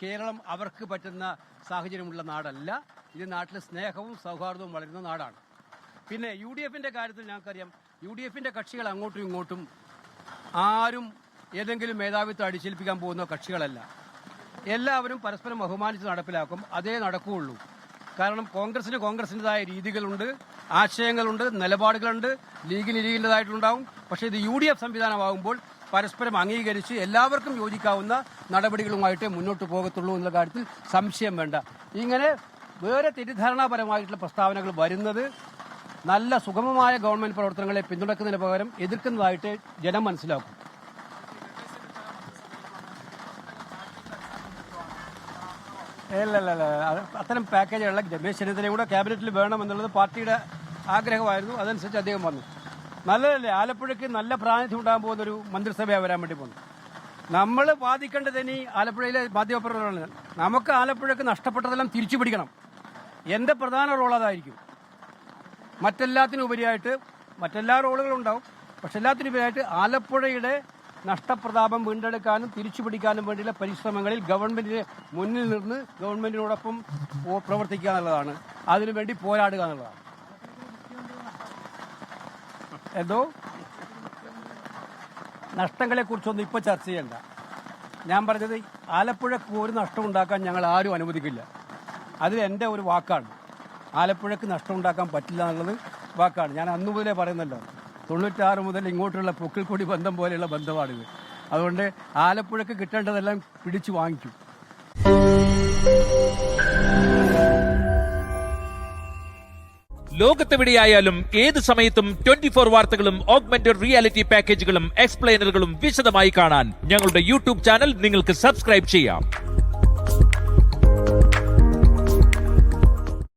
കേരളം അവർക്ക് പറ്റുന്ന സാഹചര്യമുള്ള നാടല്ല. ഇത് നാട്ടിൽ സ്നേഹവും സൗഹാർദ്ദവും വളരുന്ന നാടാണ്. പിന്നെ UDFന്റെ കാര്യത്തിൽ ഞങ്ങൾക്കറിയാം, UDFന്റെ കക്ഷികൾ അങ്ങോട്ടും ഇങ്ങോട്ടും ആരും ഏതെങ്കിലും മേധാവിത്വം അടിച്ചേൽപ്പിക്കാൻ പോകുന്ന കക്ഷികളല്ല. എല്ലാവരും പരസ്പരം ബഹുമാനിച്ച് നടപ്പിലാക്കും. അതേ നടക്കുകയുള്ളൂ. കാരണം കോൺഗ്രസിൻ്റെതായ രീതികളുണ്ട്, ആശയങ്ങളുണ്ട്, നിലപാടുകളുണ്ട്. ലീഗിൻ്റെതായിട്ടുണ്ടാവും. പക്ഷേ ഇത് UDF സംവിധാനമാകുമ്പോൾ പരസ്പരം അംഗീകരിച്ച് എല്ലാവർക്കും യോജിക്കാവുന്ന നടപടികളുമായിട്ടേ മുന്നോട്ട് പോകത്തുള്ളൂ എന്നുള്ള കാര്യത്തിൽ സംശയം വേണ്ട. ഇങ്ങനെ വേറെ തെറ്റിദ്ധാരണാപരമായിട്ടുള്ള പ്രസ്താവനകൾ വരുന്നത് നല്ല സുഗമമായ ഗവൺമെന്റ് പ്രവർത്തനങ്ങളെ പിന്തുണക്കുന്നതിന് പകരം എതിർക്കുന്നതായിട്ട് ജനം മനസ്സിലാക്കും. അല്ലല്ല, അത്തരം പാക്കേജുള്ള രമേശ് ചെന്നിത്തലയും കൂടെ ക്യാബിനറ്റിൽ വേണമെന്നുള്ളത് പാർട്ടിയുടെ ആഗ്രഹമായിരുന്നു. അതനുസരിച്ച് അദ്ദേഹം വന്നു. നല്ലതല്ലേ? ആലപ്പുഴയ്ക്ക് നല്ല പ്രാതിനിധ്യം ഉണ്ടാകാൻ പോകുന്നൊരു മന്ത്രിസഭയാണ് വരാൻ വേണ്ടി പോകുന്നത്. നമ്മൾ വാദിക്കേണ്ടത് ഇനി ആലപ്പുഴയിലെ മാധ്യമപ്രവർത്തകരാണ്. നമുക്ക് ആലപ്പുഴയ്ക്ക് നഷ്ടപ്പെട്ടതെല്ലാം തിരിച്ചു പിടിക്കണം. എൻ്റെ പ്രധാന റോൾ അതായിരിക്കും. മറ്റെല്ലാത്തിനുപരിയായിട്ട് മറ്റെല്ലാ റോളുകളും ഉണ്ടാവും. പക്ഷെ എല്ലാത്തിനുപരിയായിട്ട് ആലപ്പുഴയുടെ നഷ്ടപ്രതാപം വീണ്ടെടുക്കാനും തിരിച്ചു പിടിക്കാനും വേണ്ടിയുള്ള പരിശ്രമങ്ങളിൽ ഗവൺമെന്റിന് മുന്നിൽ നിന്ന് ഗവൺമെന്റിനോടൊപ്പം പ്രവർത്തിക്കുക എന്നുള്ളതാണ്. അതിനുവേണ്ടി പോരാടുക എന്നുള്ളതാണ്. എന്തോ നഷ്ടങ്ങളെക്കുറിച്ചൊന്നും ഇപ്പോൾ ചർച്ച ചെയ്യണ്ട. ഞാൻ പറഞ്ഞത് ആലപ്പുഴക്ക് ഒരു നഷ്ടം ഉണ്ടാക്കാൻ ഞങ്ങൾ ആരും അനുവദിക്കില്ല. അതിൽ എൻ്റെ ഒരു വാക്കാണ്. ആലപ്പുഴക്ക് നഷ്ടം ഉണ്ടാക്കാൻ പറ്റില്ല എന്നുള്ളത് വാക്കാണ്. ഞാൻ അന്നു മുതലേ പറയുന്നല്ലോ, 96 മുതൽ ഇങ്ങോട്ടുള്ള പൊക്കിൾക്കൊടി ബന്ധം പോലെയുള്ള ബന്ധമാണിത്. അതുകൊണ്ട് ആലപ്പുഴക്ക് കിട്ടേണ്ടതെല്ലാം പിടിച്ചു വാങ്ങിക്കും. ലോകത്തെവിടെയായാലും ഏത് സമയത്തും 24 വാർത്തകളും ഓഗ്മെന്റഡ് റിയാലിറ്റി പാക്കേജുകളും എക്സ്പ്ലെയിനറുകളും വിശദമായി കാണാൻ ഞങ്ങളുടെ യൂട്യൂബ് ചാനൽ നിങ്ങൾക്ക് സബ്സ്ക്രൈബ് ചെയ്യാം.